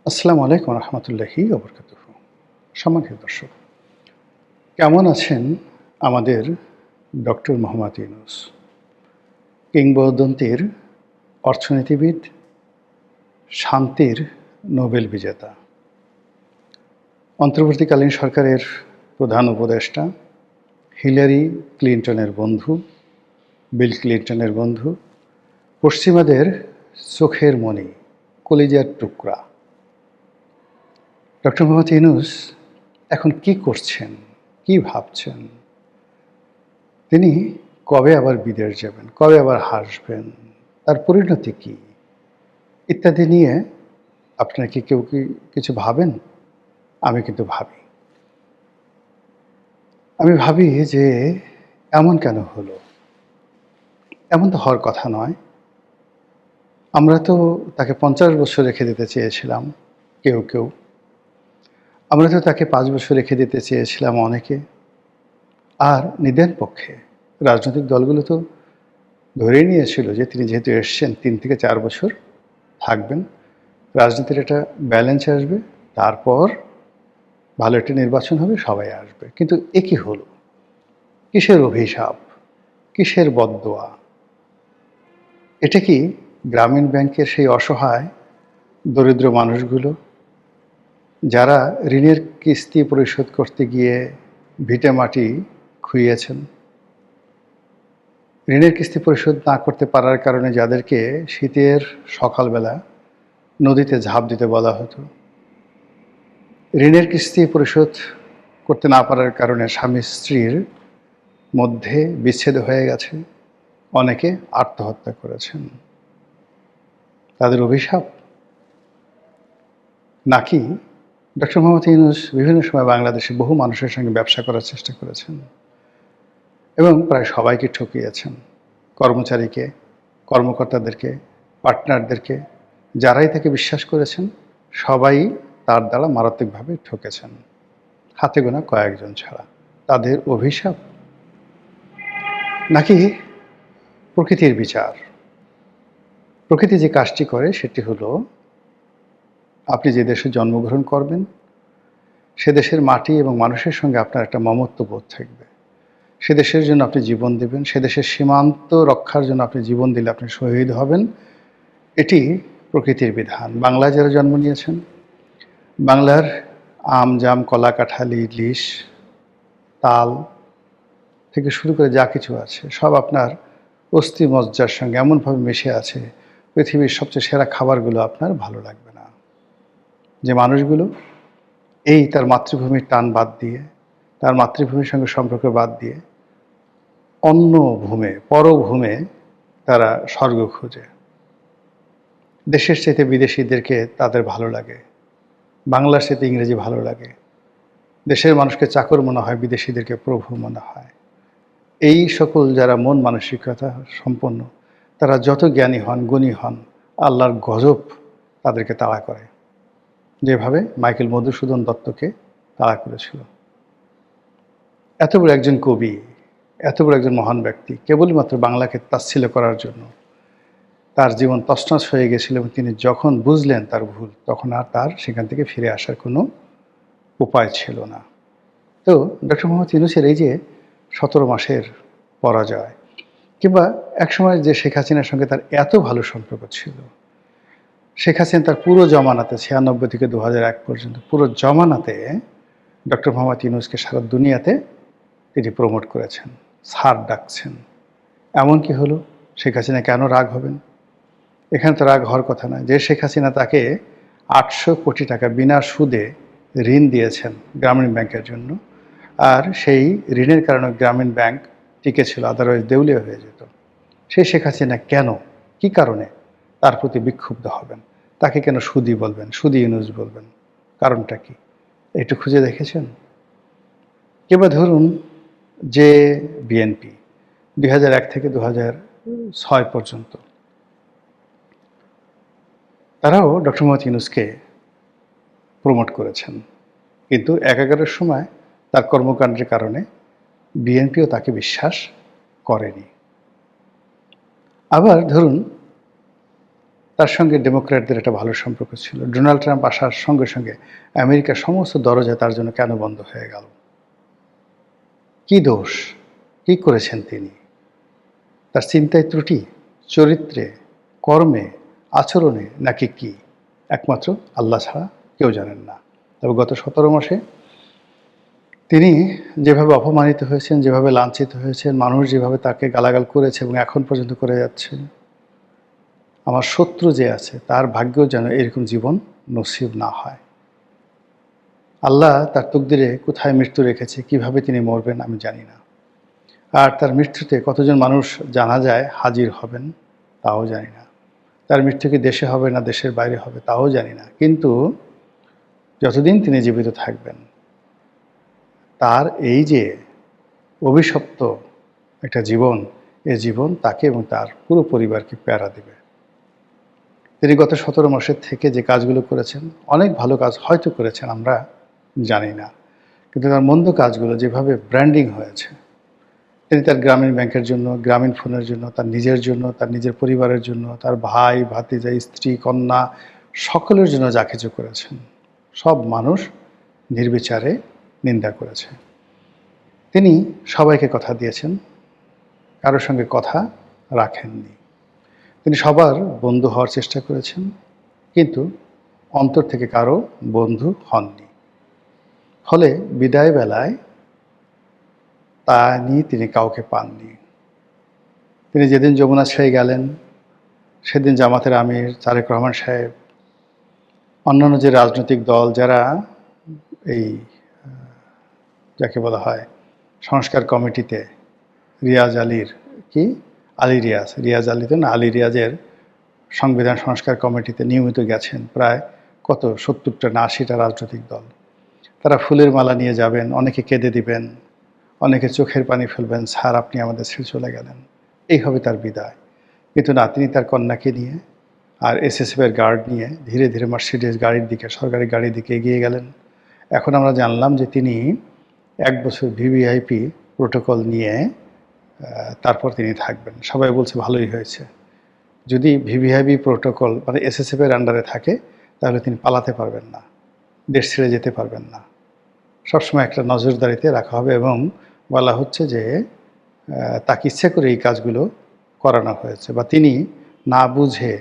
আসসালামু আলাইকুম রহমতুল্লাহি ওবরকাতুহ। সম্মানিত দর্শক, কেমন আছেন আমাদের ডক্টর মোহাম্মদ ইউনূস, কিংবদন্তির অর্থনীতিবিদ, শান্তির নোবেল বিজেতা, অন্তর্বর্তীকালীন সরকারের প্রধান উপদেষ্টা, হিলারি ক্লিন্টনের বন্ধু, বিল ক্লিন্টনের বন্ধু, পশ্চিমাদের চোখের মণি, কলিজার টুকরা ডক্টর মোহাম্মদ ইউনূস এখন কি করছেন, কি ভাবছেন? তিনি কবে আবার বিদেশ যাবেন, কবে আবার হাসবেন, তার পরিণতি কী ইত্যাদি নিয়ে আপনারা কি কেউ কি কিছু ভাবেন? আমি কিন্তু ভাবি। আমি ভাবি যে এমন কেন হলো? এমন তো হওয়ার কথা নয়। আমরা তো তাকে ৫০ বছর রেখে দিতে চেয়েছিলাম কেউ। আমরা তো তাকে ৫ বছর রেখে দিতে চেয়েছিলাম অনেকে। আর নিদেন পক্ষে রাজনৈতিক দলগুলো তো ধরেই নিয়েছিল যে তিনি যেহেতু এসছেন ৩ থেকে ৪ বছর থাকবেন, রাজনীতির একটা ব্যালেন্স আসবে, তারপর ভালো একটা নির্বাচন হবে, সবাই আসবে। কিন্তু এ কী হলো? কিসের অভিশাপ? কিসের বদদোয়া? এটা কি গ্রামীণ ব্যাংকের সেই অসহায় দরিদ্র মানুষগুলো যারা ঋণের কিস্তি পরিশোধ করতে গিয়ে ভিটেমাটি খুইয়েছেন? ঋণের কিস্তি পরিশোধ না করতে পারার কারণে যাদেরকে শীতের সকালবেলা নদীতে ঝাঁপ দিতে বলা হতো, ঋণের কিস্তি পরিশোধ করতে না পারার কারণে স্বামী স্ত্রীর মধ্যে বিচ্ছেদ হয়ে গেছে, অনেকে আত্মহত্যা করেছেন। তাদের অভিশাপ? নাকি ডক্টর মোহাম্মদ ইউনূস বিভিন্ন সময় বাংলাদেশে বহু মানুষের সঙ্গে ব্যবসা করার চেষ্টা করেছেন এবং প্রায় সবাইকে ঠকিয়েছেন? কর্মচারীকে, কর্মকর্তাদেরকে, পার্টনারদেরকে, যারাই তাকে বিশ্বাস করেছেন সবাই তার দ্বারা মারাত্মকভাবে ঠকেছেন, হাতে গোনা কয়েকজন ছাড়া। তাদের অভিশাপ? নাকি প্রকৃতির বিচার? প্রকৃতি যে কাজটি করে সেটি হলো, আপনি যে দেশে জন্মগ্রহণ করবেন সে দেশের মাটি এবং মানুষের সঙ্গে আপনার একটা মমত্ববোধ থাকবে। সে দেশের জন্য আপনি জীবন দেবেন, সে দেশের সীমান্ত রক্ষার জন্য আপনি জীবন দিলে আপনি শহীদ হবেন। এটি প্রকৃতির বিধান। বাংলায় যারা জন্ম নিয়েছেন, বাংলার আম, জাম, কলা, কাঁঠাল, ইলিশ, তাল থেকে শুরু করে যা কিছু আছে সব আপনার অস্থি মজ্জার সঙ্গে এমনভাবে মিশে আছে, পৃথিবীর সবচেয়ে সেরা খাবারগুলো আপনার ভালো লাগবে না। যে মানুষগুলো এই তার মাতৃভূমির টান বাদ দিয়ে, তার মাতৃভূমির সঙ্গে সম্পর্ক বাদ দিয়ে অন্য ভূমে, পরভূমে তারা স্বর্গ খোঁজে। দেশের চাইতে বিদেশিদেরকে তাদের ভালো লাগে, বাংলার চাইতে ইংরেজি ভালো লাগে। দেশের মানুষকে চাকর মনে হয়, বিদেশিদেরকে প্রভু মনে হয়। এই সকল যারা মন মানসিকতা সম্পন্ন, তারা যত জ্ঞানী হন, গুণী হন, আল্লাহর গজব তাদেরকে তাড়া করে, যেভাবে মাইকেল মধুসূদন দত্তকে তাড়া করেছিল। এত বড় একজন কবি, এত বড় একজন মহান ব্যক্তি, কেবলমাত্র বাংলাকে তাচ্ছিল্য করার জন্য তার জীবন তছনছ হয়ে গেছিল এবং তিনি যখন বুঝলেন তার ভুল, তখন আর তার সেখান থেকে ফিরে আসার কোনো উপায় ছিল না। তো ডক্টর মোহাম্মদ ইউনূসের এই যে ১৭ মাসের পরাজয়, কিংবা একসময় যে শেখ হাসিনার সঙ্গে তার এত ভালো সম্পর্ক ছিল, শেখ হাসিনা তার পুরো জমানাতে ৯৬ থেকে ২০০১ পর্যন্ত পুরো জমানাতে ডক্টর মোহাম্মদ ইউনূসকে সারা দুনিয়াতে তিনি প্রমোট করেছেন, স্যার ডাকছেন। এমন কি হলো? শেখ হাসিনা কেন রাগ হবেন? এখানে তো রাগ হওয়ার কথা নয়। যে শেখ হাসিনা তাকে ৮০০ কোটি টাকা বিনা সুদে ঋণ দিয়েছেন গ্রামীণ ব্যাংকের জন্য, আর সেই ঋণের কারণে গ্রামীণ ব্যাংক টিকে ছিল, আদারওয়াইজ দেউলিয়া হয়ে যেত। সেই শেখ হাসিনা কেন, কি কারণে তার প্রতি বিক্ষুব্ধ হবেন? তাকে কেন সুদি বলবেন, সুদি ইউনূস বলবেন? কারণটা কি? একটু খুঁজে দেখেছেন? কিংবা ধরুন যে বিএনপি ২০০১ থেকে ২০০৬ পর্যন্ত তারাও ডক্টর মোহাম্মদ ইউনূসকে প্রমোট করেছেন, কিন্তু একাগারের সময় তার কর্মকাণ্ডের কারণে বিএনপিও তাকে বিশ্বাস করেনি। আবার ধরুন তার সঙ্গে ডেমোক্র্যাটদের একটা ভালো সম্পর্ক ছিল। ডোনাল্ড ট্রাম্প আসার সঙ্গে সঙ্গে আমেরিকার সমস্ত দরজা তার জন্য কেন বন্ধ হয়ে গেল? কি দোষ? কি করেছেন তিনি? তার চিন্তায় ত্রুটি, চরিত্রে, কর্মে, আচরণে, নাকি কি? একমাত্র আল্লাহ ছাড়া কেউ জানেন না। তবে গত 17 মাসে তিনি যেভাবে অপমানিত হয়েছেন, যেভাবে লাঞ্ছিত হয়েছেন, মানুষ যেভাবে তাকে গালাগাল করেছে এবং এখন পর্যন্ত করে যাচ্ছে, আমার শত্রু যে আছে তার ভাগ্যেও যেন এরকম জীবন নসিব না হয়। আল্লাহ তার তকদিরে কোথায় মৃত্যু রেখেছে, কিভাবে তিনি মরবেন আমি জানি না। আর তার মৃত্যুতে কতজন মানুষ জানাজায় হাজির হবেন তাও জানি না। তার মৃত্যু কি দেশে হবে না দেশের বাইরে হবে তাও জানি না। কিন্তু যতদিন তিনি জীবিত থাকবেন, তার এই যে অভিশপ্ত একটা জীবন, এই জীবন তাকে এবং তার পুরো পরিবারকে প্যারা দেবে। তিনি গত 17 মাসের থেকে যে কাজগুলো করেছেন, অনেক ভালো কাজ হয়তো করেছেন, আমরা জানি না। কিন্তু তার মন্দ কাজগুলো যেভাবে ব্র্যান্ডিং হয়েছে, তিনি তার গ্রামীণ ব্যাংকের জন্য, গ্রামীণ ফোনের জন্য, তার নিজের জন্য, তার নিজের পরিবারের জন্য, তার ভাই, ভাতিজা, স্ত্রী, কন্যা সকলের জন্য যা কিছু করেছেন, সব মানুষ নির্বিচারে নিন্দা করেছে। তিনি সবাইকে কথা দিয়েছেন, কারোর সঙ্গে কথা রাখেননি। তিনি সবার বন্ধু হওয়ার চেষ্টা করেছেন, কিন্তু অন্তর থেকে কারো বন্ধু হননি। ফলে বিদায় বেলায় তা নিয়ে তিনি কাউকে পাননি। তিনি যেদিন যমুনা ছেড়ে গেলেন, সেদিন জামাতের আমির তারেক রহমান সাহেব, অন্যান্য যে রাজনৈতিক দল যারা এই যাকে বলা হয় সংস্কার কমিটিতে, রিয়াজ আলীর কি আলী রিয়াজ আলীতে না আলী রিয়াজের সংবিধান সংস্কার কমিটিতে নিয়মিত গেছেন প্রায় কত 70টা না 80টা রাজনৈতিক দল। তারা ফুলের মালা নিয়ে যাবেন, অনেকে কেঁদে দিবেন, অনেকে চোখের পানি ফেলবেন, স্যার আপনি আমাদের ছেড়ে চলে গেলেন, এই হবে তার বিদায়। কিন্তু না, তিনি তার কন্যাকে নিয়ে আর এসএসএফের গার্ড নিয়ে ধীরে ধীরে মার্সিডিজ গাড়ির দিকে, সরকারি গাড়ির দিকে এগিয়ে গেলেন। এখন আমরা জানলাম যে তিনি 1 বছর ভিভিআইপি প্রোটোকল নিয়ে তারপর তিনি থাকবেন। সবাই বলছে ভালোই হয়েছে। যদি ভিভিআইপি প্রোটোকল মানে এসএসএফের আন্ডারে থাকে, তাহলে তিনি পালাতে পারবেন না, দেশ ছেড়ে যেতে পারবেন না। সবসময় একটা নজরদারিতে রাখা হবে এবং বলা হচ্ছে যে তাকে ইচ্ছা করে এই কাজগুলো করানো হয়েছে, বা তিনি না বুঝে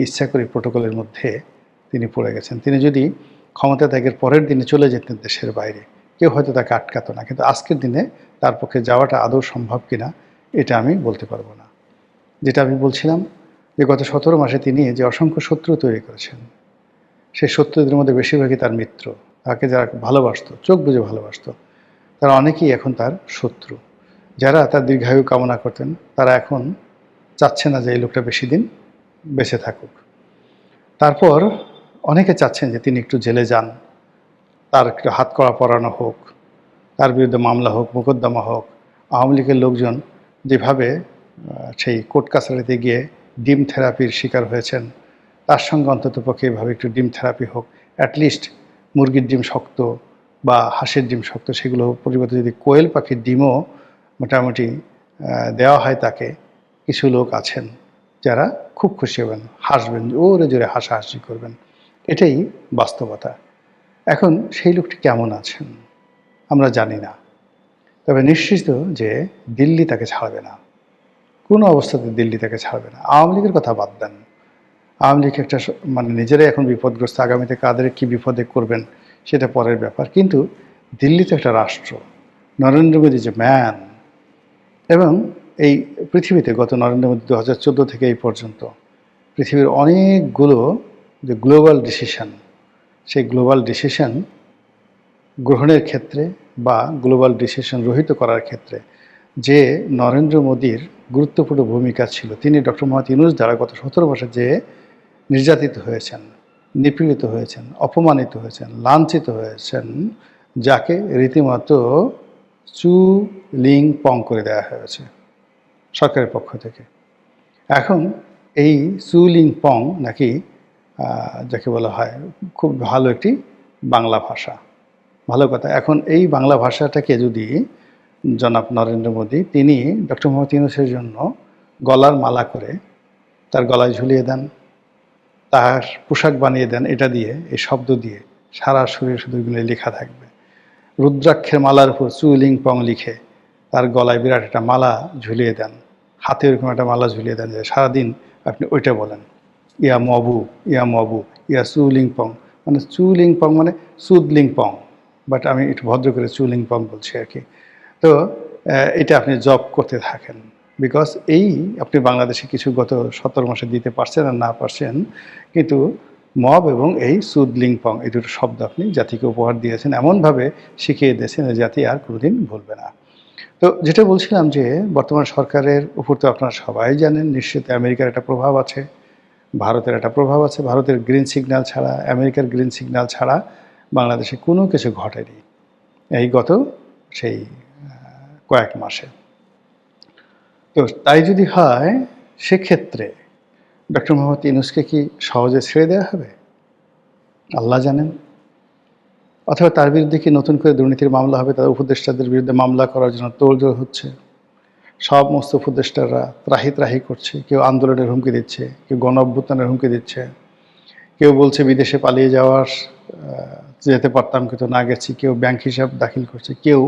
ইচ্ছা করে প্রোটোকলের মধ্যে তিনি পড়ে গেছেন। তিনি যদি ক্ষমতা ত্যাগের পরের দিনে চলে যেতেন দেশের বাইরে, কেউ হয়তো তাকে আটকাতো না, কিন্তু আজকের দিনে তার পক্ষে যাওয়াটা আদৌ সম্ভব কিনা এটা আমি বলতে পারবো না। যেটা আমি বলছিলাম যে গত 17 মাসে তিনি যে অসংখ্য শত্রু তৈরি করেছেন, সেই শত্রুদের মধ্যে বেশিরভাগই তার মিত্র। তাকে যারা ভালোবাসত, চোখ বুঝে ভালোবাসত, তারা অনেকেই এখন তার শত্রু। যারা তার দীর্ঘায়ু কামনা করতেন, তারা এখন চাচ্ছে না যে এই লোকটা বেশি দিন বেঁচে থাকুক। তারপর অনেকে চাচ্ছেন যে তিনি একটু জেলে যান, তার একটু হাতকড়া পরানো হোক, তার বিরুদ্ধে মামলা হোক, মোকদ্দমা হোক। আওয়ামী লীগের লোকজন যেভাবে সেই কোর্ট কাছারিতে গিয়ে ডিম থেরাপির শিকার হয়েছেন, তার সঙ্গে অন্ততপক্ষে এভাবে একটু ডিম থেরাপি হোক। অ্যাটলিস্ট মুরগির ডিম শক্ত বা হাঁসের ডিম শক্ত, সেগুলো পরিবর্তে যদি কোয়েল পাখির ডিমও মোটামুটি দেওয়া হয় তাকে, কিছু লোক আছেন যারা খুব খুশি হবেন, হাসবেন, ওরে জোরে হাসাহাসি করবেন। এটাই বাস্তবতা। এখন সেই লোকটি কেমন আছেন আমরা জানি না, তবে নিশ্চিত যে দিল্লি তাকে ছাড়বে না, কোনো অবস্থাতে দিল্লি তাকে ছাড়বে না। আওয়ামী লীগের কথা বাদ দেন, আওয়ামী লীগ একটা মানে নিজেরাই এখন বিপদগ্রস্ত, আগামীতে কাদের কি বিপদে করবেন সেটা পরের ব্যাপার। কিন্তু দিল্লি তো একটা রাষ্ট্র, নরেন্দ্র মোদী যে ম্যান। এবং এই পৃথিবীতে গত নরেন্দ্র মোদী 2014 থেকে এই পর্যন্ত পৃথিবীর অনেকগুলো যে গ্লোবাল ডিসিশন, সেই গ্লোবাল ডিসিশন গ্রহণের ক্ষেত্রে বা গ্লোবাল ডিসিশন রহিত করার ক্ষেত্রে যে নরেন্দ্র মোদীর গুরুত্বপূর্ণ ভূমিকা ছিল, তিনি ডক্টর মোহাম্মদ ইউনূস দ্বারা গত 17 বছর যে নির্যাতিত হয়েছেন, নিপীড়িত হয়েছেন, অপমানিত হয়েছেন, লাঞ্ছিত হয়েছেন, যাকে রীতিমতো চু-লিং পং করে দেওয়া হয়েছে সরকারের পক্ষ থেকে। এখন এই চু-লিং পং নাকি যাকে বলা হয় খুব ভালো একটি বাংলা ভাষা, ভালো কথা। এখন এই বাংলা ভাষাটাকে যদি জনাব নরেন্দ্র মোদী তিনি ডক্টর মোহাম্মদ ইউনূসের জন্য গলার মালা করে তার গলায় ঝুলিয়ে দেন, তার পোশাক বানিয়ে দেন এটা দিয়ে, এই শব্দ দিয়ে সারা শরীরে শুধু এগুলো লেখা থাকবে। রুদ্রাক্ষের মালার উপর চু লিং পং লিখে তার গলায় বিরাট একটা মালা ঝুলিয়ে দেন, হাতে এরকম একটা মালা ঝুলিয়ে দেন যে সারাদিন আপনি ওইটা বলেন, ইয়া মবু ইয়া মবু ইয়া চু লিং পং। মানে চু লিং পং মানে সুদ লিং পং, বাট আমি একটু ভদ্র করে চু লিং পং বলছি আর কি। তো এটা আপনি জব করতে থাকেন, বিকজ এই আপনি বাংলাদেশে কিছু গত 17 মাসে দিতে পারছেন আর না পারছেন, কিন্তু মব এবং এই সুদ লিংপং এই দুটো শব্দ আপনি জাতিকে উপহার দিয়েছেন, এমনভাবে শিখিয়ে দিয়েছেন জাতি আর কোনোদিন ভুলবে না। তো যেটা বলছিলাম যে বর্তমান সরকারের উপর তো আপনারা সবাই জানেন নিশ্চিত আমেরিকার একটা প্রভাব আছে, ভারতের একটা প্রভাব আছে। ভারতের গ্রিন সিগন্যাল ছাড়া, আমেরিকার গ্রিন সিগন্যাল ছাড়া বাংলাদেশে কোনো কিছু ঘটেনি এই গত সেই কয়েক মাসে। তো তাই যদি হয় সেক্ষেত্রে ডক্টর মোহাম্মদ ইউনূসকে কি সহজে ছেড়ে দেওয়া হবে? আল্লাহ জানেন। অথবা তার বিরুদ্ধে কি নতুন করে দুর্নীতির মামলা হবে? তার উপদেষ্টাদের বিরুদ্ধে মামলা করার জন্য তোড়জোড় হচ্ছে। সমস্ত উপদেষ্টারা ত্রাহি ত্রাহি করছে, কেউ আন্দোলনের হুমকি দিচ্ছে, কেউ গণ অভ্যুত্থানের হুমকি দিচ্ছে, কেউ বলছে বিদেশে পালিয়ে যাওয়ার যেতে পারতাম কিন্তু না গেছি, কেউ ব্যাংক হিসাব দাখিল করছে, কেউ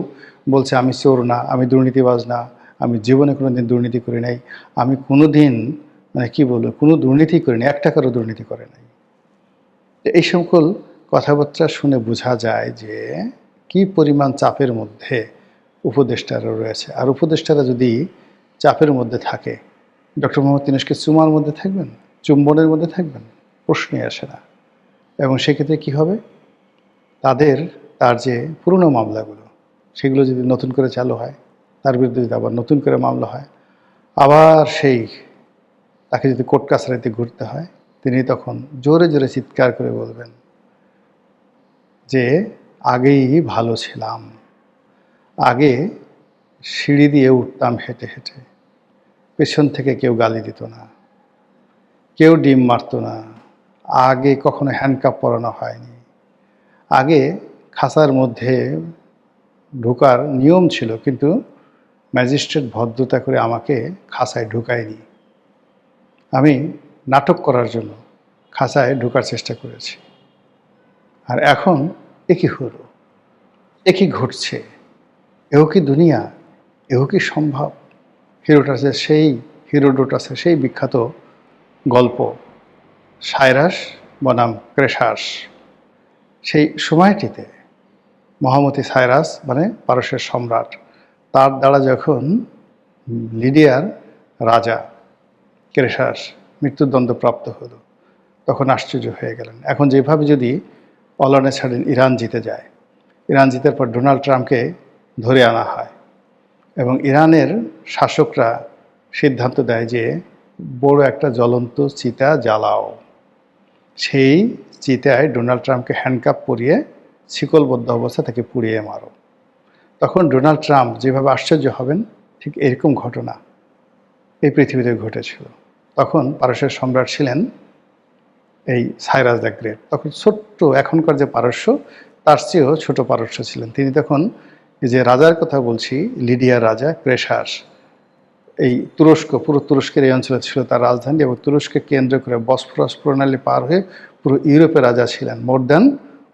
বলছে আমি চোর না, আমি দুর্নীতিবাজ না, আমি জীবনে কোনো দিন দুর্নীতি করি নাই, আমি কোনো দিন মানে কী বলবো কোনো দুর্নীতি করি নাই, 1 টাকারও দুর্নীতি করে নাই। এই সকল কথাবার্তা শুনে বোঝা যায় যে কি পরিমাণ চাপের মধ্যে উপদেষ্টারা রয়েছে। আর উপদেষ্টারা যদি চাপের মধ্যে থাকে, ডক্টর মোহাম্মদ ইউনূস কি চুমার মধ্যে থাকবেন, চুম্বনের মধ্যে থাকবেন? প্রশ্নই আসে না। এবং সেক্ষেত্রে কী হবে, তার যে পুরনো মামলাগুলো সেগুলো যদি নতুন করে চালু হয়, তার বিরুদ্ধে যদি আবার নতুন করে মামলা হয়, আবার তাকে যদি কোর্ট কাছারিতে ঘুরতে হয়, তিনি তখন জোরে জোরে চিৎকার করে বলবেন যে আগেই ভালো ছিলাম, আগে সিঁড়ি দিয়ে উঠতাম হেঁটে হেঁটে, পেছন থেকে কেউ গালি দিত না, কেউ ডিম মারত না, আগে কখনো হ্যান্ডকাপ পরানো হয়নি, আগে খাঁচার মধ্যে ঢোকার নিয়ম ছিল কিন্তু ম্যাজিস্ট্রেট ভদ্রতা করে আমাকে খাঁচায় ঢুকায়নি, আমি নাটক করার জন্য খাঁচায় ঢোকার চেষ্টা করেছি, আর এখন একই হলো, একই ঘটছে, এও কি দুনিয়া, এও কি সম্ভব? হিরোডোটাসের সেই বিখ্যাত গল্প সাইরাস বনাম ক্রেশাস, সেই সময়টিতে মহামতি সাইরাস মানে পারস্যের সম্রাট, তার দ্বারা যখন লিডিয়ার রাজা ক্রেশাস মৃত্যুদণ্ডপ্রাপ্ত হলো, তখন আশ্চর্য হয়ে গেলেন। এখন যেভাবে যদি অলনে ছাড়েন ইরান জিতে যায়, ইরান জিতার পর ডোনাল্ড ট্রাম্পকে ধরে আনা হয় এবং ইরানের শাসকরা সিদ্ধান্ত দেয় যে বড় একটা জ্বলন্ত চিতা জ্বালাও, সেই চিতায় ডোনাল্ড ট্রাম্পকে হ্যান্ডকাপ পরিয়ে শিকলবদ্ধ অবস্থা তাকে পুড়িয়ে মারো। তখন ডোনাল্ড ট্রাম্প যেভাবে আশ্চর্য হবেন, ঠিক এরকম ঘটনা এই পৃথিবীতে ঘটেছিল। তখন পারস্যের সম্রাট ছিলেন এই সাইরাস দ্য গ্রেট। তখন ছোট্ট এখনকার যে পারস্য তার চেয়েও ছোট পারস্য ছিলেন তিনি। তখন যে রাজার কথা বলছি, লিডিয়ার রাজা ক্রেশাস, এই তুরস্ক, পুরো তুরস্কের এই অঞ্চলে ছিল তার রাজধানী, এবং তুরস্ককে কেন্দ্র করে বসফরাস প্রণালী পার হয়ে পুরো ইউরোপে রাজা ছিলেন। মোর দ্যান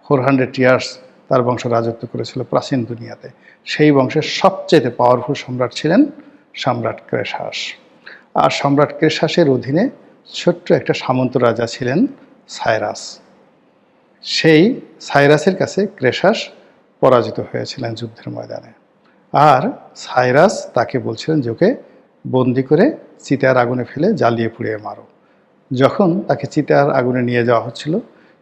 400 ইয়ার্স তার বংশ রাজত্ব করেছিল প্রাচীন দুনিয়াতে। সেই বংশের সবচেয়ে পাওয়ারফুল সম্রাট ছিলেন সম্রাট ক্রেশাস। আর সম্রাট ক্রেশাসের অধীনে ছোট্ট একটা সামন্ত রাজা ছিলেন সাইরাস। সেই সাইরাসের কাছে ক্রেশাস পরাজিত হয়েছিলেন যুদ্ধের ময়দানে। আর সাইরাস তাকে বলছিলেন যে ওকে বন্দি করে চিতার আগুনে ফেলে জ্বালিয়ে পুড়িয়ে মারো। যখন তাকে চিতার আগুনে নিয়ে যাওয়া হচ্ছিল,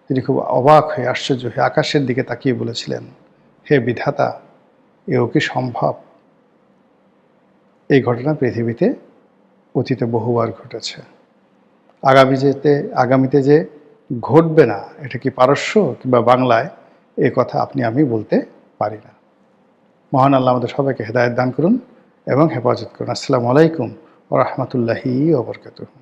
তিনি খুব অবাক হয়ে আশ্চর্য হয়ে আকাশের দিকে তাকিয়ে বলেছিলেন, হে বিধাতা, এও কি সম্ভব? এই ঘটনা পৃথিবীতে অতীতে বহুবার ঘটেছে। আগামীতে যে ঘটবে না, এটা কি পারস্য কিংবা বাংলায়, এ কথা আপনি আমি বলতে পারি না। মহান আল্লাহ আমাদের সবাইকে হেদায়েত দান করুন এবং হেফাজত করুন। আসসালামু আলাইকুম ওয়া রাহমাতুল্লাহি ওয়া বারাকাতুহু।